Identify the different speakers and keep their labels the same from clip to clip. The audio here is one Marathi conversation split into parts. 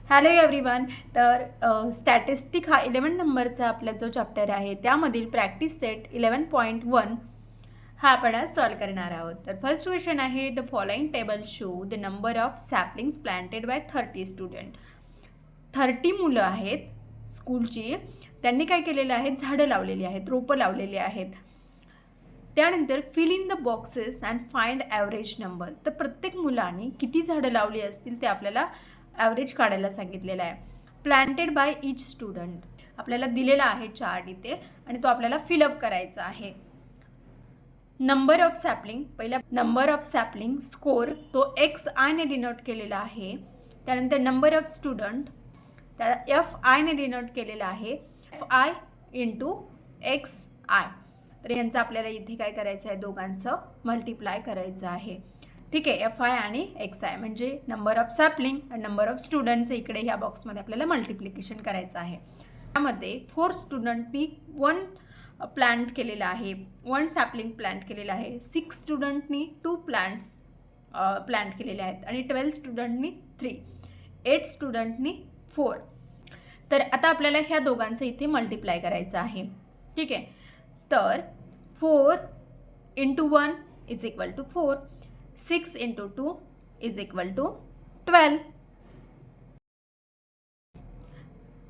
Speaker 1: Hello everyone. तर स्टॅटिस्टिक हा 11 नंबरचा आपला जो चॅप्टर आहे त्यामधील प्रॅक्टिस सेट 11.1 हा आपण आज सॉल्व करणार आहोत. तर फर्स्ट क्वेश्चन आहे, the following table show the number of saplings planted by 30 student. 30 मुलं आहेत स्कूलची, त्यांनी काय केलेलं आहे, झाडं लावलेली आहेत, रोपं लावलेली आहेत. त्यानंतर fill in the boxes and find average number. तर प्रत्येक मुलांनी किती झाडं लावली असतील ते आपल्याला ॲव्हरेज काढायला सांगितलेला आहे. प्लांटेड बाय ईच स्टुडंट आपल्याला दिलेला आहे चार्ट इथे आणि तो आपल्याला फिलअप करायचा आहे. नंबर ऑफ सॅपलिंग, पहिला नंबर ऑफ सॅपलिंग स्कोर तो XI ने डिनोट केलेला आहे. त्यानंतर नंबर ऑफ स्टुडंट त्याला FI ने डिनोट केलेला आहे, FI इंटू XI. तर यांचं आपल्याला इथे काय करायचं आहे, दोघांचं मल्टिप्लाय करायचं आहे. ठीक आहे, FI आणि XI म्हणजे नंबर ऑफ सॅपलिंग आणि नंबर ऑफ स्टुडंटचं इकडे ह्या बॉक्समध्ये आपल्याला मल्टिप्लिकेशन करायचं आहे. त्यामध्ये 4 स्टुडंटनी 1 प्लांट केलेला आहे, 1 सॅपलिंग प्लांट केलेला आहे. 6 स्टुडंटनी 2 प्लांट्स प्लांट केलेले आहेत आणि 12 स्टुडंटनी 3, 8 स्टुडंटनी 4. तर आता आपल्याला ह्या दोघांचं इथे मल्टिप्लाय करायचं आहे. ठीक आहे, तर 4 into 1 is equal to 4, 6 into 2 is equal to 12,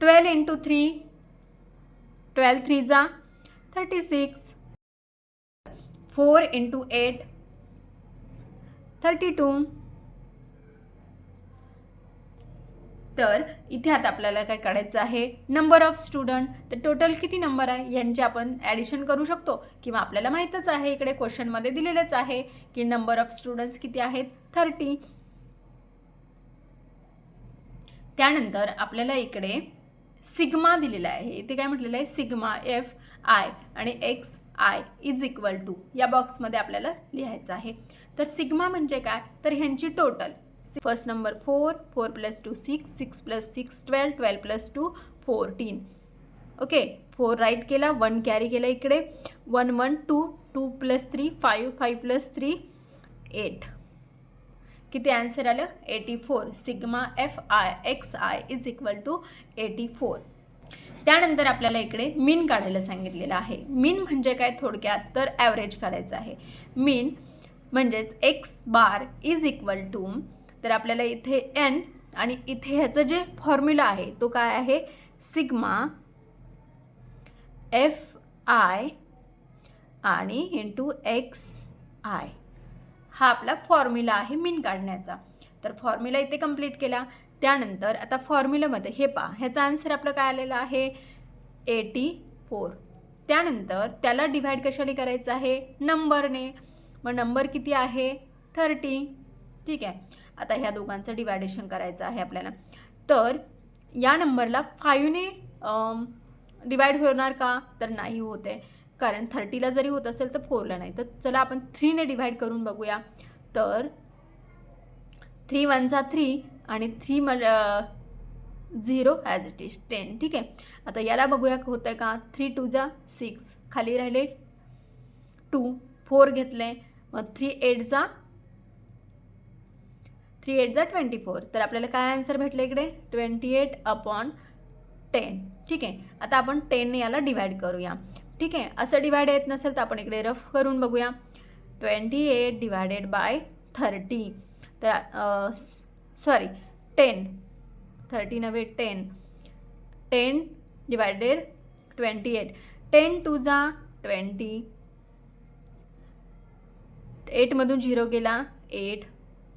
Speaker 1: 12 into 3, 12 3 जा 36, 4 इंटू 8 32. तर इथे आता आपल्याला काय काढायचं आहे, नंबर ऑफ स्टुडंट. तर टोटल किती नंबर आहे यांचे आपण ॲडिशन करू शकतो किंवा आपल्याला माहीतच आहे, इकडे क्वेश्चनमध्ये दिलेलंच आहे की नंबर ऑफ स्टुडंट्स किती आहेत, 30. त्यानंतर आपल्याला इकडे सिग्मा दिलेला आहे, इथे काय म्हटलेलं आहे, सिग्मा FI आणि XI इज इक्वल टू या बॉक्समध्ये आपल्याला लिहायचं आहे. तर सिग्मा म्हणजे काय, तर ह्यांची total. First number 4, 4 + 2 6, 6 + 6 12, 12 + 2 14. Okay, 4 right केला, 1 कॅरी केला इकडे, 1 1 2, 2 + 3 5, 5 + 3 8. किती आन्सर आलं, 84. Sigma FI XI is equal to 84. त्यानंतर आपल्याला इकडे मीन काढायला सांगितलेलं आहे. मीन म्हणजे काय थोडक्यात, तर ॲव्हरेज काढायचं आहे. मीन म्हणजेच X bar is equal to, तर आपल्याला इथे N आणि इथे ह्याचं जे फॉर्म्युला आहे तो काय आहे, सिग्मा FI आणि इंटू XI हा आपला फॉर्म्युला आहे मीन काढण्याचा. तर फॉर्म्युला इथे कंप्लीट केला. त्यानंतर आता फॉर्म्युलामध्ये हे पहा, ह्याचा आन्सर आपलं काय आलेलं आहे, 84. त्यानंतर त्याला डिव्हाइड कशाने करायचं आहे, नंबरने. मग नंबर किती आहे, 30. ठीक आहे, आता ह्या दोघांचं डिवायडेशन करायचं आहे आपल्याला. तर या नंबरला 5ने डिवाइड होणार का, तर नाही होते, कारण 30ला जरी होत असेल तर 4ला नाही. तर चला आपण 3ने डिवाइड करून बघूया. तर 3 1 जा 3 आणि 3 0 ॲज इट इज 10. ठीक आहे, आता याला बघूया होतं का, 3 2 जा 6, खाली राहिले 2, 4 घेतले, मग 3 8 जा 24. तर आपल्याला काय आन्सर भेटलं इकडे, 28/10. ठीक आहे, आता आपण 10ने याला डिवाइड करूया. ठीक आहे, असं डिवाइड येत नसेल तर आपण इकडे रफ करून बघूया. 28 डिवायडेड बाय 30, तर सॉरी 10, 30 नव्हे 10, 10 डिवायडेड 28, 10 2 जा 20, 8मधून 0 गेला 8,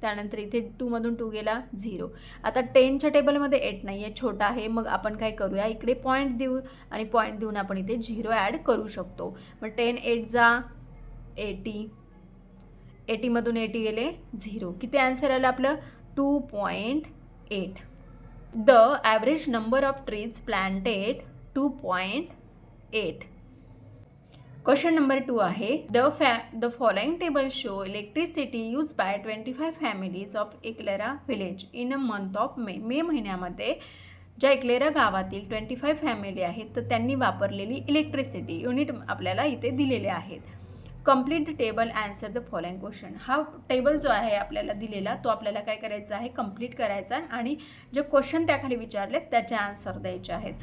Speaker 1: त्यानंतर इथे 2मधून 2 गेला 0. आता 10च्या टेबलमध्ये 8 नाही आहे, छोटा आहे. मग आपण काय करूया, इकडे पॉईंट देऊ आणि पॉईंट देऊन आपण इथे 0 ॲड करू शकतो. मग 10 8 जा 80, 80मधून 80 गेले 0. किती आन्सर आलं आपलं, 2.8. The average number of trees planted 2.8. Question number 2 आहे, the following table show electricity use by 25 families of Eklera village in a month of May. May महिन्यामध्ये ज्या एक्लेरा गावातील 25 फॅमिली आहेत तर त्यांनी वापरलेली इलेक्ट्रिसिटी युनिट आपल्याला इथे दिलेले आहेत. Complete the table answer the following question. हा टेबल जो आहे आपल्याला दिलेला तो आपल्याला काय करायचा आहे, कंप्लीट करायचा आहे आणि जे क्वेश्चन त्याखाली विचारलेत त्याचे आन्सर द्यायचे आहेत.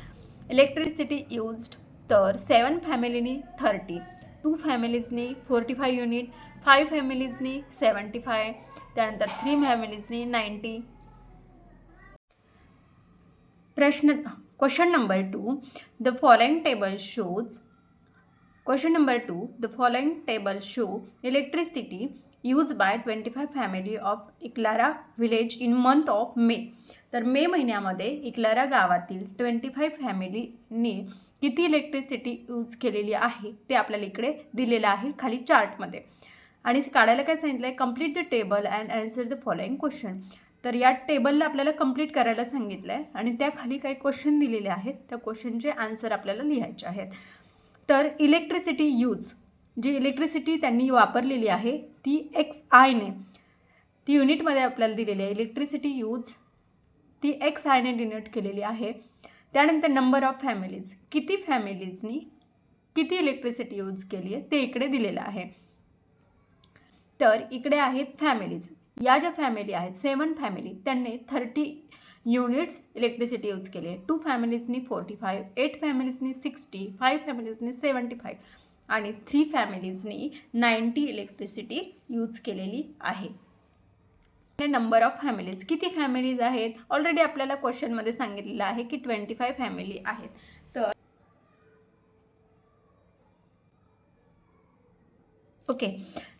Speaker 1: इलेक्ट्रिसिटी यूज्ड तर 7 फॅमिलीनी 30, 2 फॅमिलीजनी 45 युनिट, 5 फॅमिलीजनी 75, त्यानंतर 3 फॅमिलीजनी 90. Question number 2 the following table shows. Question number 2. The following table show electricity used by 25 family of इकलारा village in month of May. तर मे महिन्यामध्ये इकलारा गावातील 25 फॅमिलीनी किती इलेक्ट्रिसिटी यूज केलेली आहे ते आपल्याला इकडे दिलेलं आहे खाली चार्टमध्ये. आणि काढायला काय सांगितलं आहे, complete the table and answer the following question. तर या टेबलला आपल्याला कंप्लीट करायला सांगितलं आहे आणि त्याखाली काही क्वेश्चन दिलेले आहेत, त्या क्वेश्चनचे आन्सर आपल्याला लिहायचे आहेत. तर इलेक्ट्रिसिटी यूज, जी इलेक्ट्रिसिटी त्यांनी वापरलेली आहे ती XI ती युनिटमध्ये आपल्याला दिलेली आहे. इलेक्ट्रिसिटी यूज ती XI डिनोट केलेली आहे. त्यानंतर नंबर ऑफ फॅमिलीज, किती फॅमिलीजनी किती इलेक्ट्रिसिटी यूज केली आहे ते इकडे दिलेलं आहे. तर इकडे आहेत फॅमिलीज. या ज्या फॅमिली आहेत 7 फॅमिली त्यांनी 30 युनिट्स इलेक्ट्रिसिटी यूज केली आहे. 2 फॅमिलीजनी 45, 8 फॅमिलीजनी 60, 5 फॅमिलीजनी 75 आणि 3 फॅमिलीजनी 90 इलेक्ट्रिसिटी यूज केलेली आहे. नंबर ऑफ फॅमिलीज, किती फॅमिलीज आहेत, ऑलरेडी आपल्याला क्वेश्चनमध्ये सांगितलेलं आहे की 25 फॅमिली आहेत. तर ओके,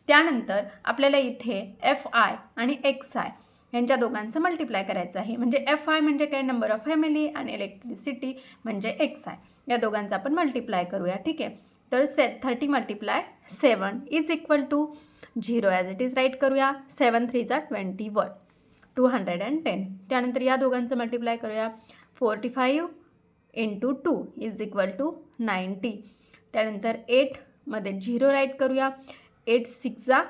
Speaker 1: त्यानंतर आपल्याला इथे FI आणि XI यांच्या दोघांचं मल्टिप्लाय करायचं आहे. म्हणजे FI म्हणजे काय, नंबर ऑफ फॅमिली, आणि इलेक्ट्रिसिटी म्हणजे XI, या दोघांचा आपण मल्टिप्लाय करूया. ठीक आहे, तर 30 multiply 7 is equal to 0 as it is write करूया. 7 3 जा 21, 210. त्यानंतर या दोघांचं मल्टिप्लाय करूया. 45 इंटू 2 इज इक्वल टू 90. त्यानंतर 8 मध्ये 0 राईट करूया. 8 6 जा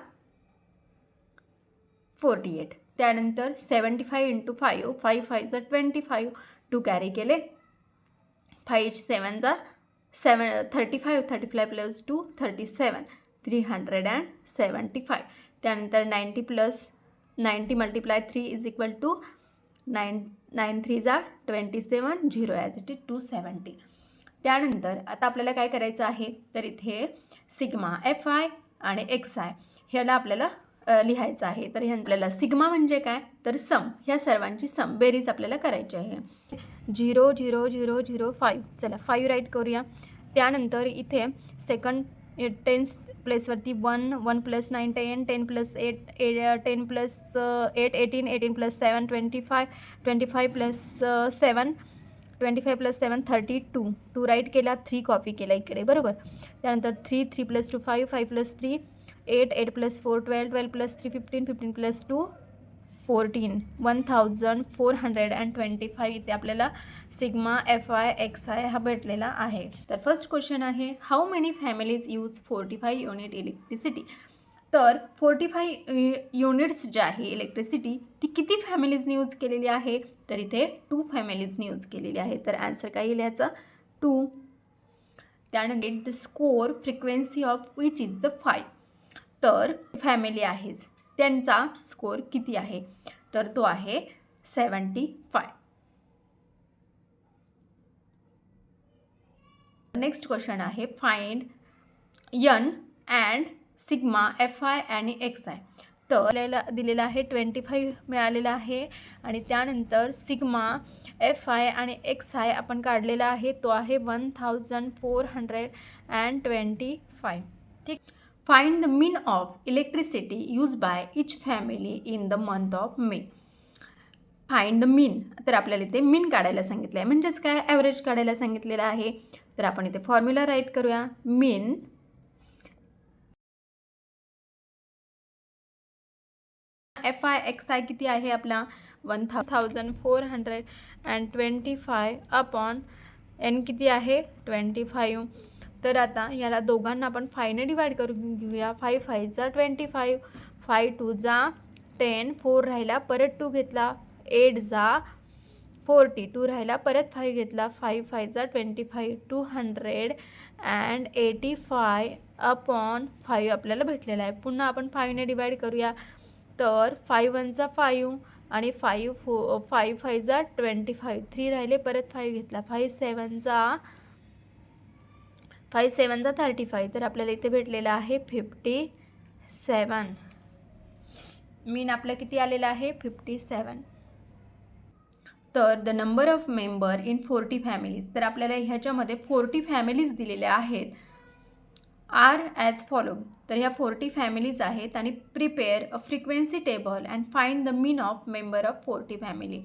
Speaker 1: 48. त्यानंतर 75 इंटू 5, 5 5 जा 25, 2 कॅरी केले. 5 7 जा 35, 35 प्लस 2 37, 375. त्यानंतर 90 plus 90 multiply 3 is equal to 9 3 जा 27, 0 ॲज इट इज 270. त्यानंतर आता आपल्याला काय करायचं आहे, तर इथे सिग्मा FI आणि XI ह्याला आपल्याला लिहायचं आहे. तर हे आपल्याला सिग्मा म्हणजे काय, तर सम, ह्या सर्वांची सम बेरीज आपल्याला करायची आहे. 0 0 0 0 5, चला 5 राईट करूया. त्यानंतर इथे सेकंड 10 प्लेसवरती 1 1 plus 9 10, 10 plus 8 10 plus 8 18, 18 plus 7 25, 25 plus 7 25 plus 7 32, 2 write केला, 3 कॉपी केला इकडे, बरोबर. त्यानंतर 3 3 plus 2 5, 5 plus 3 8, 8 plus 4 12, 12 plus 3 15, 15 plus 2 14, 1425 इथे आपल्याला सिग्मा FI XI हा भेटलेला आहे. तर फर्स्ट क्वेश्चन आहे, how many families use 45 unit electricity. तर 45 युनिट्स जे आहे इलेक्ट्रिसिटी ती किती फॅमिलीजनी यूज केलेली आहे, तर इथे 2 फॅमिलीजनी यूज केलेली आहे. तर आन्सर काय येईल याचा 2. त्यानंतर the score frequency of which is the 5. तर फॅमिली आहेच त्यांचा स्कोर किती आहे, तर तो आहे 75. नेक्स्ट क्वेश्चन आहे, find N and sigma FI आणि XI. तर आपल्याला दिलेला आहे 25 मिळालेला आहे आणि त्यानंतर सिग्मा FI आणि XI आपण काढलेला आहे, तो आहे 1425. ठीक. Find the mean of electricity use by each family in the month of May. Find the mean, तर आपल्याला इथे मीन काढायला सांगितलं आहे, म्हणजेच काय, ॲव्हरेज काढायला सांगितलेलं आहे. तर आपण इथे फॉर्म्युला राईट करूया. मीन FI XI किती आहे आपला 1425 अपॉन N किती आहे 25. तर आता याला दोघांना आपण 5 ने डिवाइड करून घेऊया. 5 5 जा 25, 5 2 जा 10, 4 राहिला, परत 2 घेतला, 8 जा 40, 2 राहिला, परत 5 घेतला, 5 5 25, 285 अपॉन 5 आपल्याला भेटलेला आहे. पुन्हा आपण 5ने डिवाइड करूया, तर 5 1 5 आणि 5 5 25, 3 राहिले, परत 5 घेतला, 5 7 35, तर आपल्याला इथे भेटलेलं आहे 57. मीन आपलं किती आलेलं आहे? 57. तर the number of member in 40 families, तर आपल्याला ह्याच्यामध्ये 40 फॅमिलीज दिलेल्या आहेत, आर ॲज फॉलो. तर ह्या 40 फॅमिलीज आहेत आणि prepare a frequency table and find the mean of member of 40 family.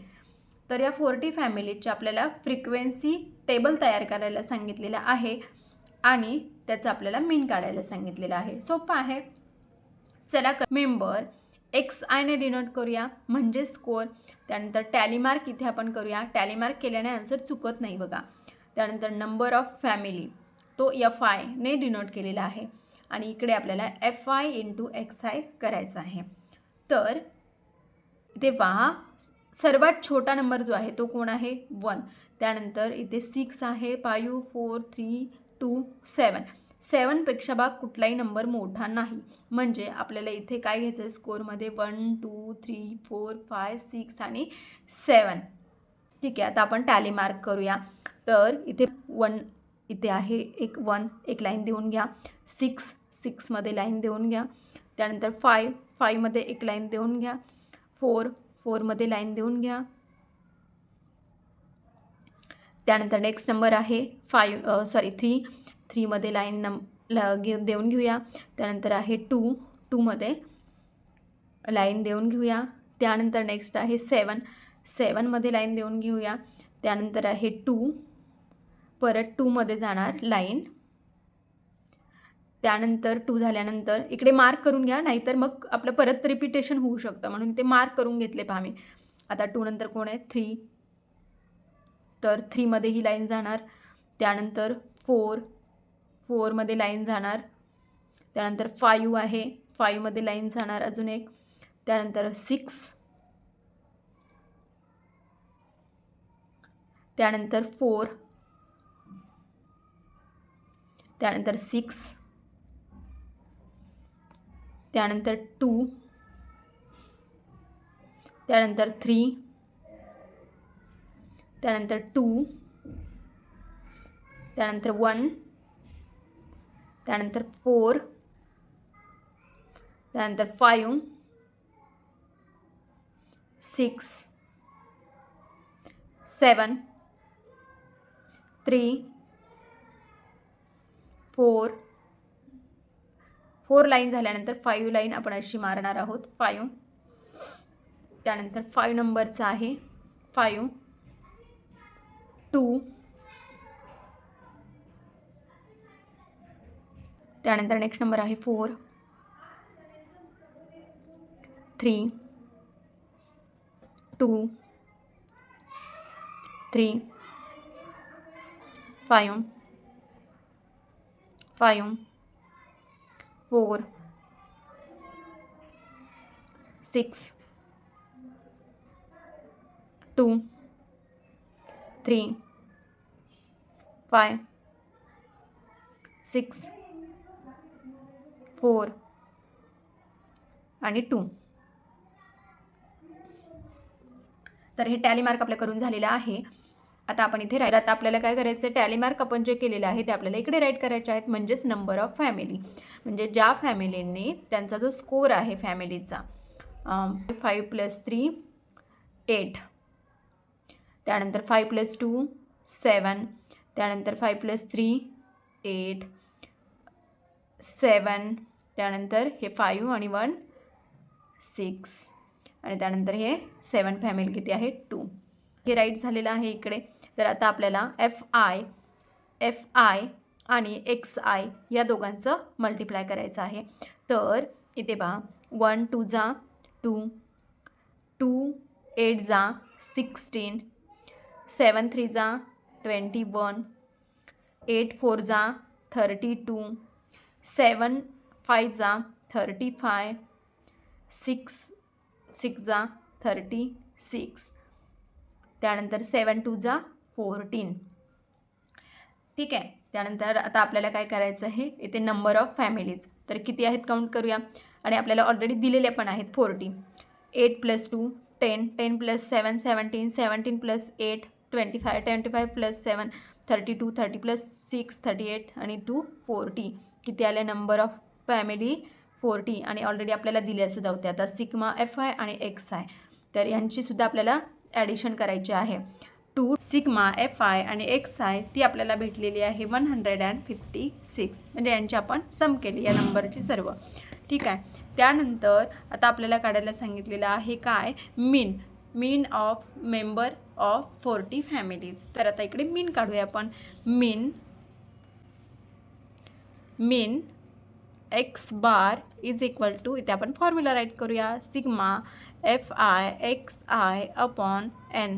Speaker 1: तर या 40 फॅमिलीचे आपल्याला फ्रिक्वेन्सी टेबल तयार करायला सांगितलेलं आहे आणि त्याचं आपल्याला मीन काढायला सांगितलेलं आहे. सोपं आहे. चला मेंबर एक्स आयने डिनोट करूया म्हणजे स्कोर. त्यानंतर टॅली मार्क इथे आपण करूया. टॅली मार्क केल्याने आन्सर चुकत नाही बघा. त्यानंतर नंबर ऑफ फॅमिली तो एफ आयने डिनोट केलेला आहे आणि इकडे आपल्याला F I into X I करायचं आहे. तर इथे पहा सर्वात छोटा नंबर जो आहे तो कोण आहे? 1. त्यानंतर इथे 6 आहे, 5 4 3 2 7. 7पेक्षा बा कुठलाही नंबर मोठा नाही, म्हणजे आपल्याला इथे काय घ्यायचं आहे स्कोरमध्ये? 1 2 3 4 5 6 आणि 7. ठीक आहे, आता आपण टॅली मार्क करूया. तर इथे 1 इथे आहे, एक 1 एक लाईन देऊन घ्या. 6 मध्ये लाईन देऊन घ्या. त्यानंतर 5 मध्ये एक लाईन देऊन घ्या. 4 मध्ये लाईन देऊन घ्या. त्यानंतर नेक्स्ट नंबर आहे 3 मध्ये लाईन देऊन घेऊया. त्यानंतर आहे 2 मध्ये लाईन देऊन घेऊया. त्यानंतर नेक्स्ट आहे 7 मध्ये लाईन देऊन घेऊया. त्यानंतर आहे 2, परत 2 मध्ये जाणार लाईन. त्यानंतर 2 झाल्यानंतर इकडे मार्क करून घ्या, नाहीतर मग आपलं परत रिपिटेशन होऊ शकतं, म्हणून ते मार्क करून घेतले पहा मी. आता 2 नंतर कोण आहे? 3. तर 3 मध्ये ही लाईन जाणार. त्यानंतर 4 मध्ये लाईन जाणार. त्यानंतर 5 आहे, 5 मध्ये लाईन जाणार अजून एक. त्यानंतर 6, त्यानंतर 4, त्यानंतर 6, त्यानंतर 2, त्यानंतर 3, त्यानंतर 2, त्यानंतर 1, त्यानंतर 4, त्यानंतर 5, 6, 7, 3, 4 लाईन झाल्यानंतर 5 लाईन आपण अशी मारणार आहोत. 5, त्यानंतर 5 नंबरचा आहे 5, 2, त्यानंतर नेक्स्ट नंबर आहे 4, 3, 2, 3, 5, 5, 4, 6, 2, 3, 5, 6, 4 आणि 2. तर हे टॅली मार्क आपल्या करून झालेला आहे. आता आपण इथे राईट, आता आपल्याला काय करायचं आहे? टॅली मार्क आपण जे केलेले आहे ते आपल्याला इकडे राईट करायचे आहेत, म्हणजेच नंबर ऑफ फॅमिली, म्हणजे ज्या फॅमिलींनी त्यांचा जो स्कोर आहे फॅमिलीचा 5 + 3 8, त्यानंतर 5 + 2 7, त्यानंतर 5 + 3 8 7, त्यानंतर हे 5 आणि 1 6, आणि त्यानंतर हे 7 फॅमिली किती आहे? 2. हे राईट झालेलं आहे इकडे. तर आता आपल्याला एफ आय आणि एक्स आय या दोघांचं मल्टिप्लाय करायचं आहे. तर इथे पहा 1 2 जा 2, 2 8 जा 16, 7 3 जा 21, 8 4 जा 32, 7 5 जा 35, 6 6 जा 36, त्यानंतर 7 2 जा 14. ठीक आहे. त्यानंतर आता आपल्याला काय करायचं आहे, इथे नंबर ऑफ फॅमिलीज तर किती आहेत काउंट करूया. आणि आपल्याला ऑलरेडी दिलेले पण आहेत 40. 8 + 2 10, 10 + 7 17, 17 + 8 25, 25 + 7 32, 30 + 6 38 आणि 2 40. किती आले नंबर ऑफ फॅमिली 40. आणि ऑलरेडी आपल्याला दिल्या सुद्धा होत्या. आता सिग्मा FI आणि XI तर यांचीसुद्धा आपल्याला ॲडिशन करायची आहे. 2 सिग्मा FI आणि XI ती आपल्याला भेटलेली आहे 156. म्हणजे यांची आपण सम केली या नंबरची सर्व. ठीक आहे. त्यानंतर आता आपल्याला काढायला सांगितलेलं आहे काय, mean of member of 40 families. तर आता इकडे मीन काढूया आपण. Mean X bar is equal to, इथे आपण फॉर्म्युला राईट करूया, sigma FI XI upon N.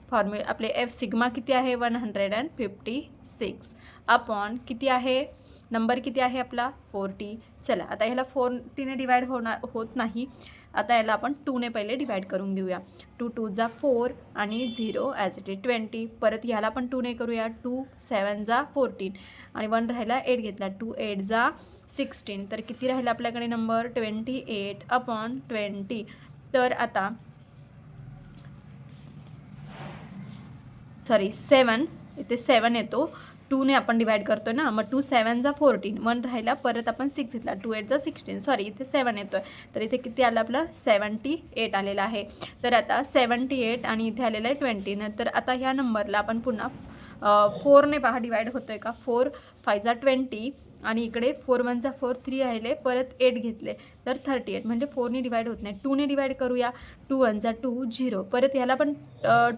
Speaker 1: Formula आपले सिग्मा किती आहे 156 अपॉन किती आहे नंबर किती आहे आपला 40. चला आता ह्याला 40ने डिवाइड होत नाही. आता याला आपण 2ने पहिले डिवाइड करून घेऊया. 2 2 जा 4 आणि 0 ॲज इट इज 20. परत ह्याला पण 2ने करूया. 2 7 जा 14 आणि 1 राहिला 8 घेतला. 2 8 जा 16. तर किती राहिला आपल्याकडे नंबर 28 अपॉन 20. तर आता 7 इथे 7 येतो. 2ने आपण डिवाइड करतो ना, मग 2 7 जा 14. 1 राहिला, परत आपण 6 घेतला. 2 8 जा 16. सॉरी इथे 7 येतो आहे. तर इथे किती आलं आपलं 78 आलेलं आहे. तर आता 78 आणि इथे आलेलं आहे 20. नंतर आता ह्या नंबरला आपण पुन्हा 4ने पहा डिवाइड होतो आहे का. 4 5 जा 20 आणि इकडे 4 1 जा 4 3 राहिले, परत 8 घेतले तर 38. म्हणजे 4ने डिवाइड होत नाही. 2ने डिवाइड करूया. 2 1 जा 2 0. परत ह्याला पण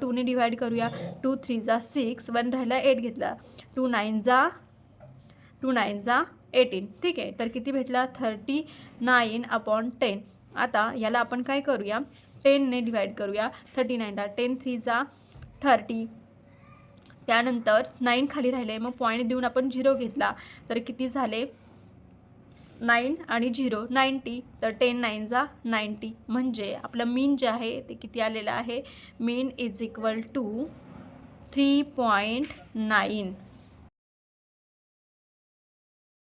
Speaker 1: 2ने डिवाइड करूया. 2 3 जा 6. 1 राहिला 8 घेतला. 2 9 जा 18. ठीक आहे. तर किती भेटला 39 अपॉन 10. आता याला आपण काय करूया 10ने डिवाइड करूया. 39ला 10 3 जा 30. त्यानंतर 9 खाली राहिले, मग पॉईंट देऊन आपण 0 घेतला. तर किती झाले 9 आणि 0 90. तर 10 9 जा 90. म्हणजे आपलं मीन जे आहे ते किती आलेलं आहे, मीन इज इक्वल टू 3.9.